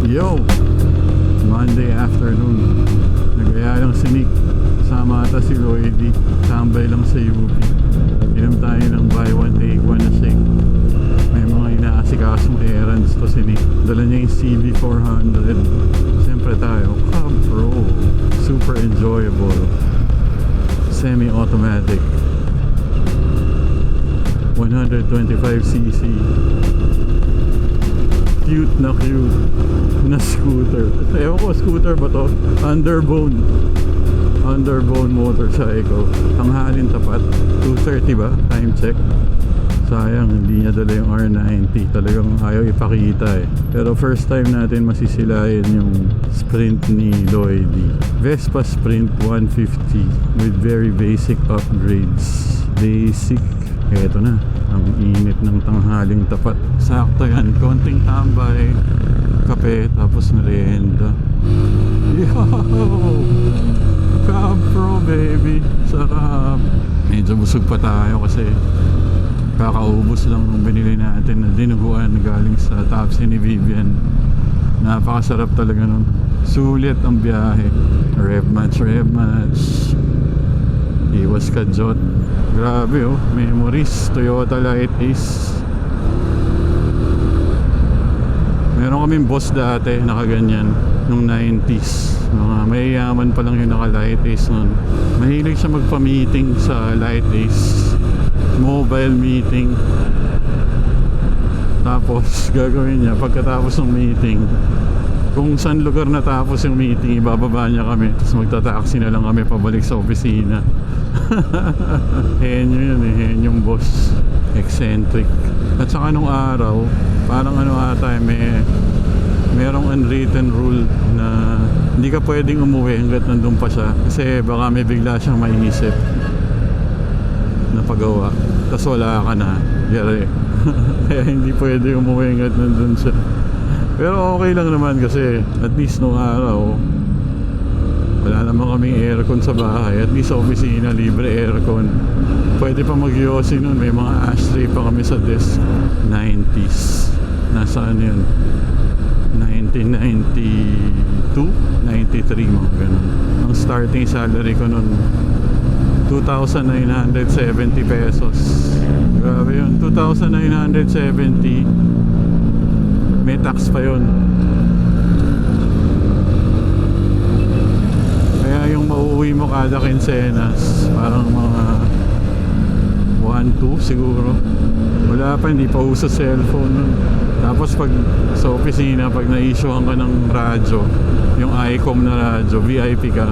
Yo! Monday afternoon. Nagaya lang si Nick. Sama ata si Lloydie. Tambay lang sa UP. Inom tayo ng buy one take one na shake. May mga inaasikasong errands to si Nick. Dala niya yung CB400. Siyempre tayo, Cub Pro. Super enjoyable. Semi-automatic. 125cc. Cute na scooter. Ewan ko, scooter ba to? Underbone motorcycle. Tanghalin tapat. 230 ba? Time check. Sayang, hindi niya dala yung R90. Talagang ayaw ipakita eh. Pero first time natin masisilayan yung Sprint ni Lloydie. Vespa Sprint 150 with very basic upgrades. Basic. Eto na, ang init ng tanghaling tapat. Sakto yan, konting tambay, kape, tapos merienda. Yo! Cub Pro baby! Sarap! Medyo busog pa tayo kasi kakaubos lang nung binili natin na dinuguan galing sa Tapsi ni Vivian. Napakasarap talaga nun. Sulit ang biyahe. Rev match. Iwas ka Jot. Grabe oh, memories. Toyota Light Ace. Meron kaming boss dati nakaganyan nung 90s. Mga mayayaman pa lang yung naka Light Ace nun. Mahilig siya magpa-meeting sa Light Ace. Mobile meeting. Tapos gagawin niya pagkatapos ng meeting, kung saan lugar natapos yung meeting, ibababa niya kami. Tapos magta-taxi na lang kami pabalik sa opisina. Henyo yun eh, henyong boss. Eccentric. At saka nung araw, parang ano ata, merong unwritten rule na hindi ka pwedeng umuwi hanggat nandun pa siya. Kasi baka may bigla siyang maiisip na pagawa. Tapos wala ka na. Yari. Kaya hindi pwede umuwi hanggat nandun siya. Pero okay lang naman kasi at least nung araw wala naman kaming aircon sa bahay. At least sa opisina libre aircon. Pwede pa mag-yosi nun. May mga ashtray pa kami sa desk. 90s. Nasaan yun? 1992? 93 mga ganun. Ang starting salary ko nun 2,970 pesos. Grabe yun. 2,970. May tax pa yun. Kaya yung mauuwi mo kada quincenas parang mga 1-2 siguro. Wala pa, hindi pa uso cellphone nun. Tapos pag sa opisina, pag na-issuehan ka ng radyo, yung ICOM na radyo, VIP ka,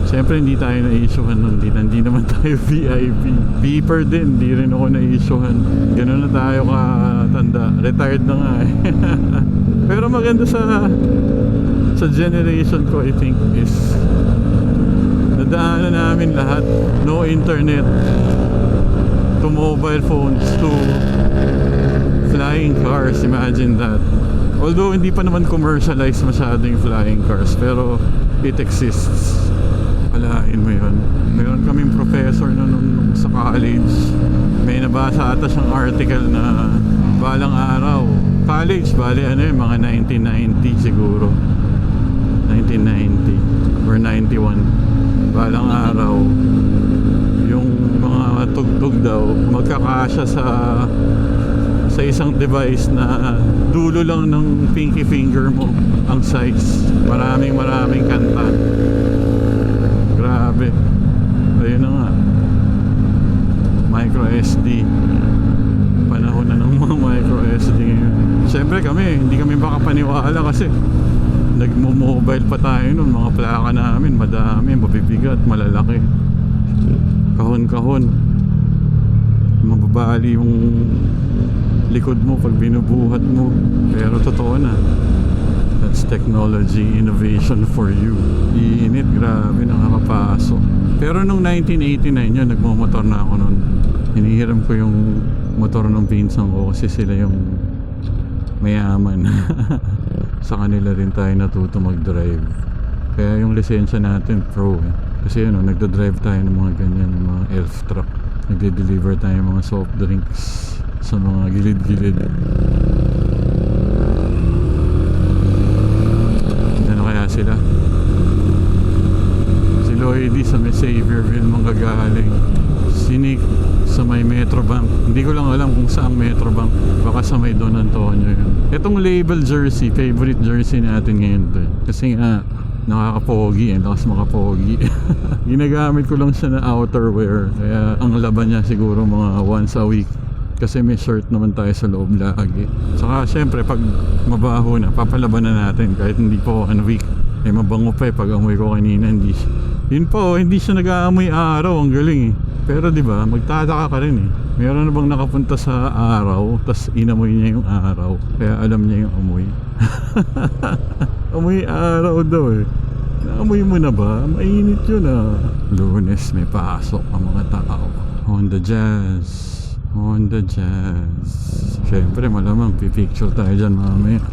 siyempre hindi tayo na-issuehan nun. Hindi naman tayo VIP. Beeper din, hindi rin ako na-issuehan. Ganun na tayo katanda. Retired na nga eh. Pero maganda sa generation ko, I think, is nadaanan namin lahat. No internet, to mobile phones, to flying cars. Imagine that. Although hindi pa naman commercialized masyado yung flying cars, pero it exists. Alain mo yun. Meron kaming professor nung sa college. May nabasa ata siyang article na balang araw, college, bali ano yun, mga 1990 siguro, 1990 or 91. Balang araw, yung mga tugtog daw magkakasya sa isang device na dulo lang ng pinky finger mo ang size. Maraming kanta. Grabe. Ayun na nga, micro SD. Panahon na ng mga micro SD ngayon. Siyempre kami, hindi kami makapaniwala kasi nagmo-mobile pa tayo nun. Mga plaka namin madami, mabibigat, malalaki, kahon mababali yung likod mo pag binubuhat mo. Pero totoo na, that's technology innovation for you. Iinit, grabe, nakakapaso. Pero nung 1989 yun, nagmumotor na ako nun. Hinihiram ko yung motor ng pinsan ko kasi sila yung mayaman. Sa kanila rin tayo natuto mag-drive. Kaya yung lisensya natin pro eh. Kasi yun, nagda-drive tayo ng mga ganyan, ng mga elf truck. Nagde-deliver tayo ng mga soft drinks sa mga gilid-gilid. lang kung saang Metrobank. Baka sa may Don Antonio yun. Itong label jersey, favorite jersey natin ngayon to. Kasi nga, nakakapogi, lakas makapogi. Ginagamit ko lang siya na outerwear. Kaya ang laban niya siguro mga once a week. Kasi may shirt naman tayo sa loob lagi. Saka syempre pag mabaho na, papalaban na natin kahit hindi po 1 week. Eh mabango pa pag amoy ko kanina hindi. Yun po, hindi siya nag-aamoy araw, ang galing eh. Pero di ba, magtataka ka rin eh. Meron na bang nakapunta sa araw, tas inamoy niya yung araw, kaya alam niya yung amoy. Amoy araw daw eh. Naamoy mo na ba? Mainit yun ah. Lunes may pasok ang mga tao. Honda Jazz. Honda Jazz. Siyempre malamang pipicture tayo dyan mamaya.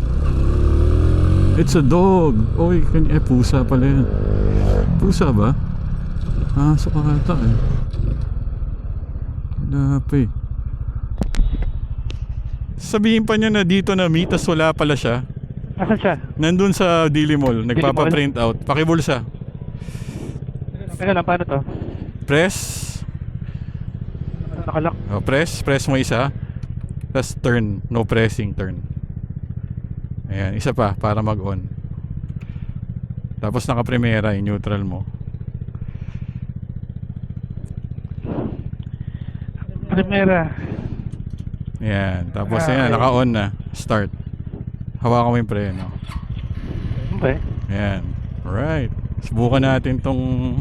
It's a dog. Oy, pusa pala yan. Pusa ba? Ah, sa kata eh. Wala pa eh. Sabihin pa niya na dito na meet, tas wala pala siya. Asan siya? Nandun sa Dili Mall, nagpapa-print out. Pakibulsa. Teka lang, paano to? Press. Nakalak. Oh, press mo isa. Tapos turn, no pressing, turn. Ayan, isa pa para mag-on. Tapos naka-primera, yung neutral mo. Primera. Ayan, tapos ayan, naka-on na. Start. Hawakan mo yung preno. Okay. Ayan, alright. Subukan natin tong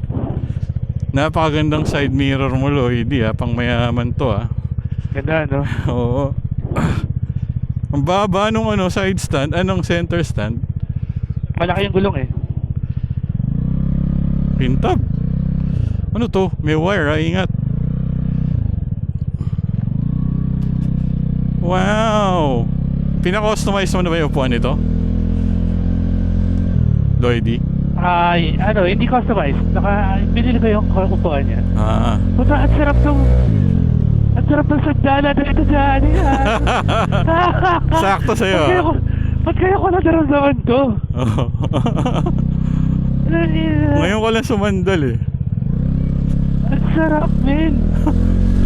napakagandang side mirror mo, Lloyd, pang mayaman to Ganda, no? Oo. Ang baba nung side stand, anong center stand? Malaki yung gulong eh. Pintab. Ano to? May wire, ingat. Wow! Pina-customize mo na ba yung upuan nito? Lloydie? Ay, hindi customized. Binili ko yung upuan niya. Puta, at sarap tong sagdala dito dyan. Sakto sa'yo. Ba't kaya ko nadaramdaman to? Ngayon ko lang sumandal eh. Ang sarap, men.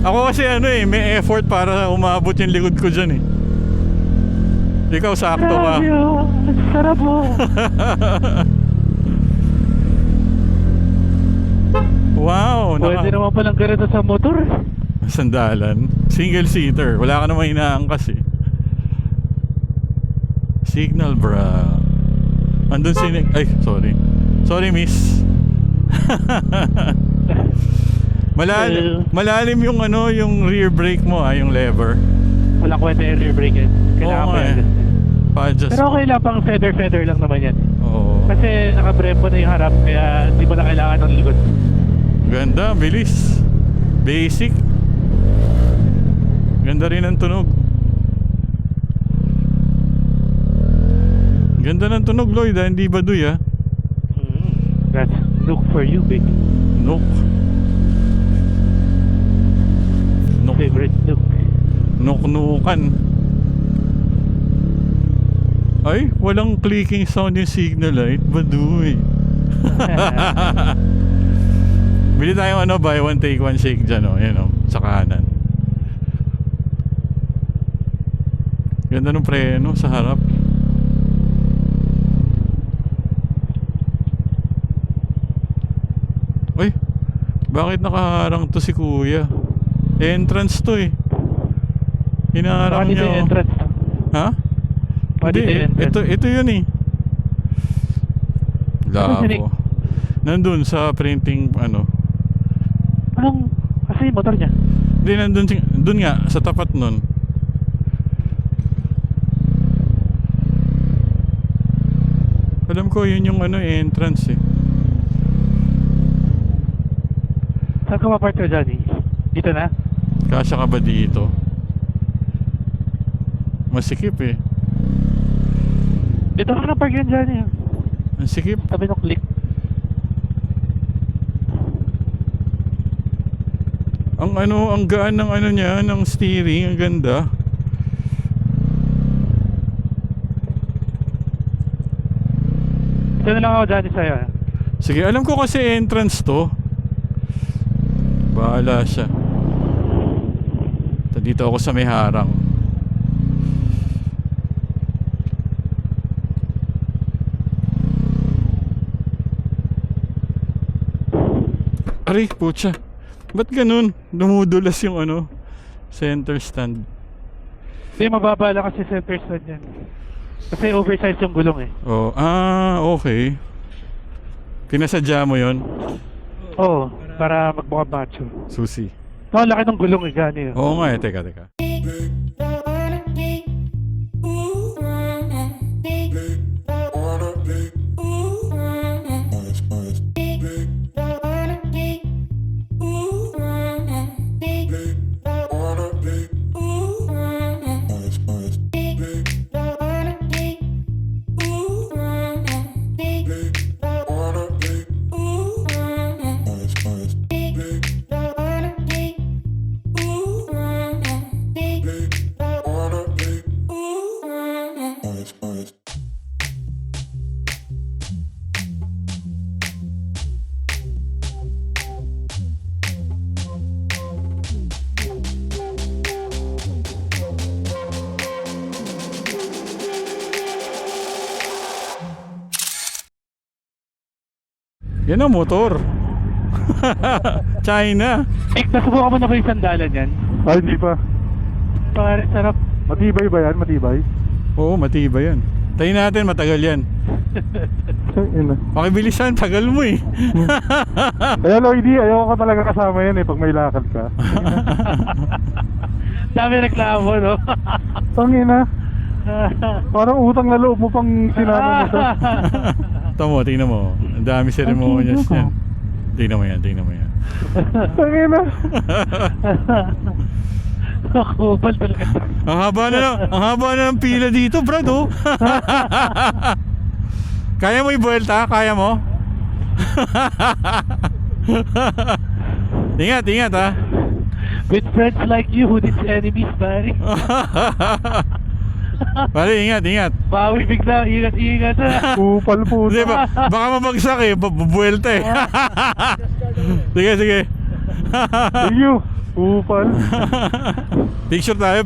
Ako kasi may effort para umabot yung likod ko dyan eh. Ikaw sakto ka. Ang sarap mo. Wow. Pwede naman palang ganito sa motor. Sandalan. Single seater. Wala ka naman inaangkas eh. Signal bra. Andun ay sorry. Sorry miss. Malalim yung yung rear brake mo yung lever. Wala kwenta yung rear brake yan. Kailangan pa yan. Pa-adjust. Pero okay lang, pang feather lang naman yan. Oo. Kasi naka-brembo na yung harap, kaya hindi mo na kailangan ng likod. Ganda, bilis. Basic. Ganda rin ang tunog. Ganda ng tunog, Lloyd, hindi baduy That's look for you, big. Nook. Favorite look. Nuk-nukan. Ay, walang clicking sound yung signal light. Baduy. Bili tayong buy one take one shake dyan sa kanan. Ganda ng preno sa harap. Ay, bakit nakaharang to si kuya? Entrance to eh. Hinaharang Dito yung niya. entrance. Ha? Dito yung entrance. Ito yun eh. Saan sinig? Labo. Nandun sa printing Kasi yung motor niya. Hindi, nandun nga, sa tapat nun. Alam ko yun yung entrance eh. Saan ka mapark ka, Johnny? Dito na? Kasya ka ba dito? Masikip eh. Dito ka na park yan, Johnny. Ang sikip. Sabi nung click. Ang gaan ng niya, ng steering, ang ganda. Ito na lang ako, Johnny, sa'yo. Sige, alam ko kasi entrance to. Bahala siya. Dito Dito ako sa may harang. Aray, putya. Ba't ganun? Dumudulas yung ano, center stand. Hindi, mababa lang kasi center stand yan. Kasi oversize yung gulong eh. Oh, okay. Pinasadya mo yon? Oo, para magmukha macho. Susi. No, laki ng gulong eh, gani yun. Oo nga eh, teka. Yan ang motor. China. Nasubukan mo na ba yung sandalan yan? Ay, hindi pa. Pare, sarap. Matibay ba yan? Matibay? Oo, matibay yan. Tayo natin, matagal yan. Ina. Pakibilisan, tagal mo eh. Kaya Lloydie, ayoko ka talaga kasama yan eh pag may lakad ka. Dami reklamo, no? Tangina. Parang utang na loob mo pang sinama mo to. Tingnan mo. Ang dami ceremonials Ang yan. Tingnan mo yan. Tangina. Kupal talaga. Ang haba na ng pila dito, Brad, oh. Kaya mo ibuelta? Kaya mo? Ingat ha. With friends like you, who needs enemies, pare? Pare, ingat. Bawi bigla, ingat. Kupal po. Hindi, baka mabagsak eh. Bubuelta eh. Sige. Iyo. Kupal. Picture tayo.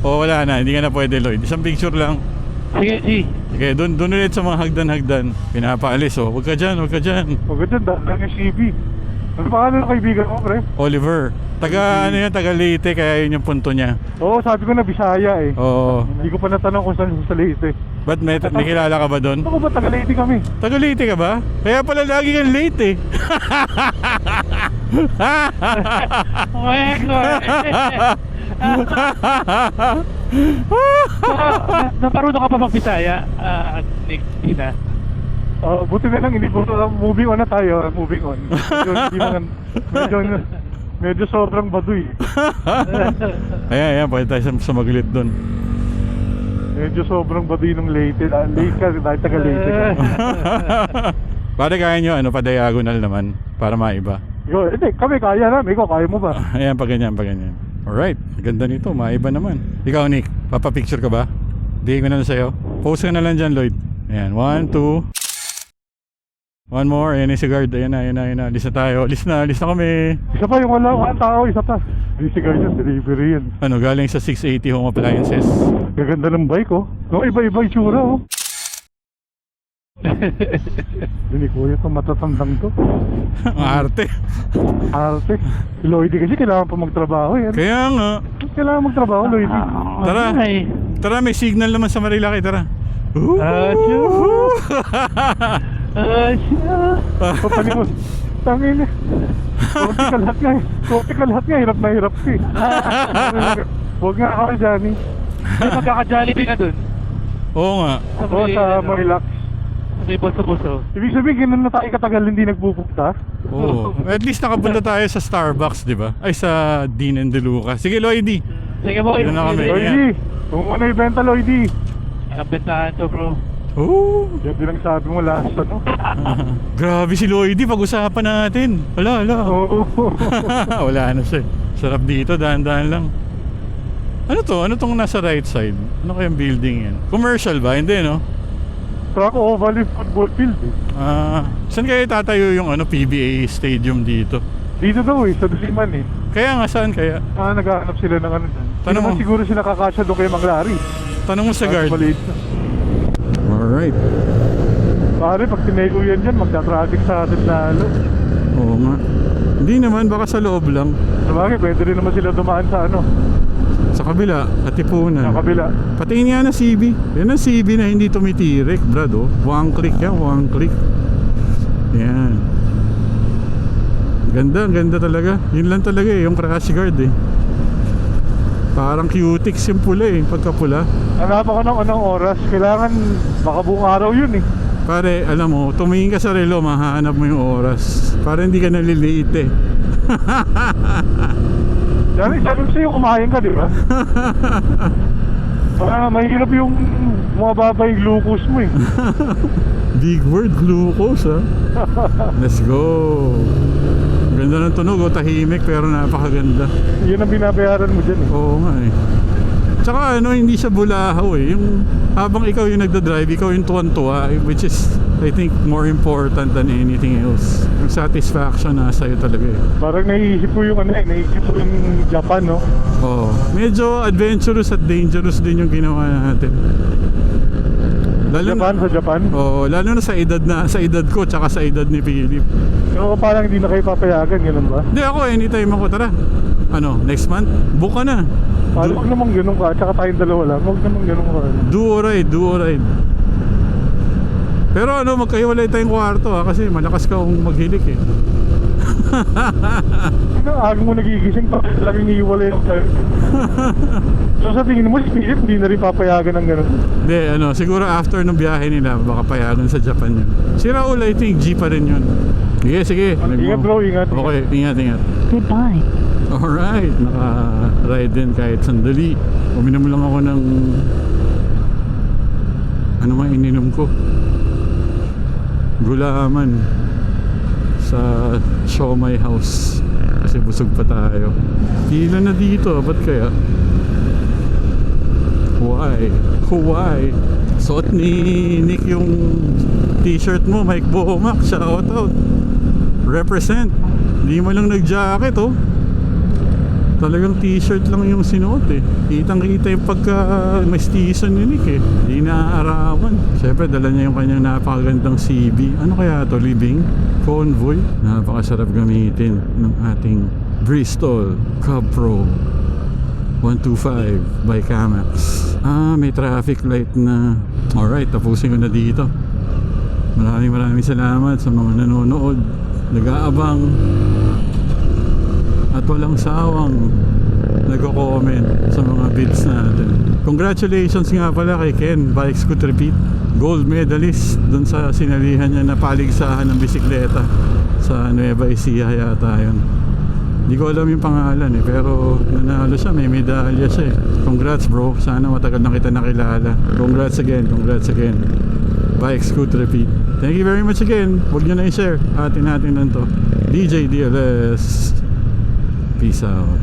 O wala na, hindi ka na pwede, Lloyd. Isang picture lang. Sige, G. Okay, doon ulit sa mga hagdan. Pinapaalis, oh. Huwag ka dyan. Huwag ka dyan, dahil yung CB. Ano pangalan ng kaibigan mo, pre? Oliver. Taga Leyte, kaya yun yung punto niya. Oo, sabi ko na Bisaya eh. Oo. Hindi ko pa natanong kung saan sa Leyte. Ba't may kilala ka ba doon? Ako ba, taga Leyte kami? Taga Leyte ka ba? Kaya pala lagi kang late eh. Naparunong ka pa mag-Bisaya, Nick, Tina? Buti na lang, hindi po moving on na tayo. Moving on. Medyo sobrang baduy. Ayan, pwede tayo sumaglit doon. Medyo sobrang baduy ng Leyte. Late ka, dahil taga Leyte ka. Pare, kaya nyo, pa diagonal naman, para maiba. Hindi, kami kaya namin. Ikaw, kaya mo ba? Ayan, pa ganyan. Alright, ganda nito, maiba naman. Ikaw, Nick, papapicture ka ba? Bigay ko na sa'yo. Post ka na lang dyan, Lloyd. Ayan, 1, 2. One more, ayan yung si guard. Ayan na. Alis na tayo. Alis na kami. Isa pa yung walang tao, isa pa. Hindi si Guardian, delivery yan. Ano, galing sa 680 Home Appliances. Gaganda ng bike, oh. No, iba-iba yung tsura, oh. Hindi ko ito, matatandang to. Ang arte. Arte. Si Lloydie kasi kailangan pa magtrabaho, yan. Kaya nga. Kailangan magtrabaho, Lloydie. Tara, may signal naman sa Marilaki, tara. Papalimos. Tangin eh. Kopi ka lahat nga. Hirap na hirap ka eh. Huwag nga ako dyan eh. May magkaka-Jollibee ka dun. Oo nga. Oo, sa Marilac. May buso-buso. Ibig sabihin, ganun na tayo katagal hindi nagpupunta. Oo. At least nakapunta tayo sa Starbucks, di ba? Ay, sa Dean and DeLuca. Sige, Lloydie. Sige mo, Dito na kami. Lloydie, kung ano ibenta, Lloydie. Ang bentahan to, bro. Oh. Yan din ang sabi mo last, ano? Grabe si Lloydie, pag-usapan natin. Wala. Oo. Wala na siya. Sarap dito, dahan-dahan lang. Ano to? Ano tong nasa right side? Ano kayang building yan? Commercial ba? Hindi, no? Track Oval Football Field eh. Saan kayo tatayo yung PBA stadium dito? Dito daw eh, sa Diliman eh. Kaya nga, saan kaya? Naghahanap sila ng ano dyan. Tanong mo. Siguro sila kakasya doon kay Mang Larry. Tanong mo sa guard. Maliit na. Alright. Pare, pag tinego yan dyan, magta-traffic sa atin lalo. Oo nga. Hindi naman, baka sa loob lang. Sabagay, pwede rin naman sila dumaan sa ano, Sa kabila, Katipunan. sa kabila. Patingin nga na CB. Yan ang CB na hindi tumitirik, brad, oh. One click yan, one click. Yan. Ganda, ang ganda talaga. Yun lang talaga eh, yung crash guard eh. Parang cutics yung pula eh, pagkapula. Hanap ako ng anong oras. Kailangan, baka buong araw yun eh. Pare, alam mo, tumingin ka sa relo, mahanap mo yung oras. Para hindi ka nalilate eh. Sabi sa'yo, kumain ka, di ba? Mahirap yung mababa yung glucose mo eh. Big word, glucose ha. Let's go. Ganda ng tunog, oh, tahimik pero napakaganda. Yun ang binabayaran mo dyan eh. Oo nga eh. Tsaka ano, hindi siya bulahaw eh. Yung habang ikaw yung nagdadrive, ikaw yung tuwan-tuwa, which is I think more important than anything else. Yung satisfaction nasa iyo talaga eh. Parang naiisip ko yung ano eh, naiisip ko yung Japan, no? Oo. Medyo adventurous at dangerous din yung ginawa natin. Japan, sa Japan? Oo, lalo na sa edad ko tsaka sa edad ni Philip. So parang hindi na kayo papayagan, gano'n ba? Hindi ako, anytime ako, tara. Ano, next month? Book ka na. Parang huwag namang gano'n ka, tsaka tayong dalawa lang. Huwag namang gano'n ka. Do or ride. Pero ano, magkahiwalay tayong kwarto ha, kasi malakas ka kung maghilik eh. Ikaw, agad mo nagigising pa, laging iiwalay yung tayo. So sa tingin mo, si Philip, hindi na rin papayagan ng gano'n. Hindi, ano, siguro after ng biyahe nila, baka payagan sa Japan yun. Si Raul, I think, G pa rin yun. Sige. Ingat bro, ingat. Okay, ingat. Goodbye. Alright, naka-ride din kahit sandali. Uminom lang ako ng ano man ininom ko, gulaman sa Siomai House kasi busog pa tayo. Pila na dito, ba't kaya? Why? Suot ni Nick yung t-shirt mo, Mike Bomac, shout out. Represent. Hindi mo lang nag-jacket oh. Talagang t-shirt lang yung sinuot eh. Kitang-kita yung pagka-mestizo ni Nick eh. Hindi naaarawan. Siyempre dala niya yung kanyang napakagandang CB. Ano kaya to? Living Convoy. Napakasarap gamitin ng ating Bristol Cub Pro 125 by Camax. May traffic light na. Alright, tapusin ko na dito. Maraming salamat sa mga nanonood, nag-aabang at walang sawang nagko-comment sa mga bids natin. Congratulations nga pala kay Ken, Bikes Could Repeat, gold medalist dun sa sinalihan niya na paligsahan ng bisikleta sa Nueva Ecija yata yun. Hindi ko alam yung pangalan eh, pero nanalo siya, may medalya siya eh. Congrats bro, sana matagal na kita nakilala. Congrats again. Bikes Could Repeat. Thank you very much again. Huwag nyo na i-share, atin lang to. DJ DLS. Peace out.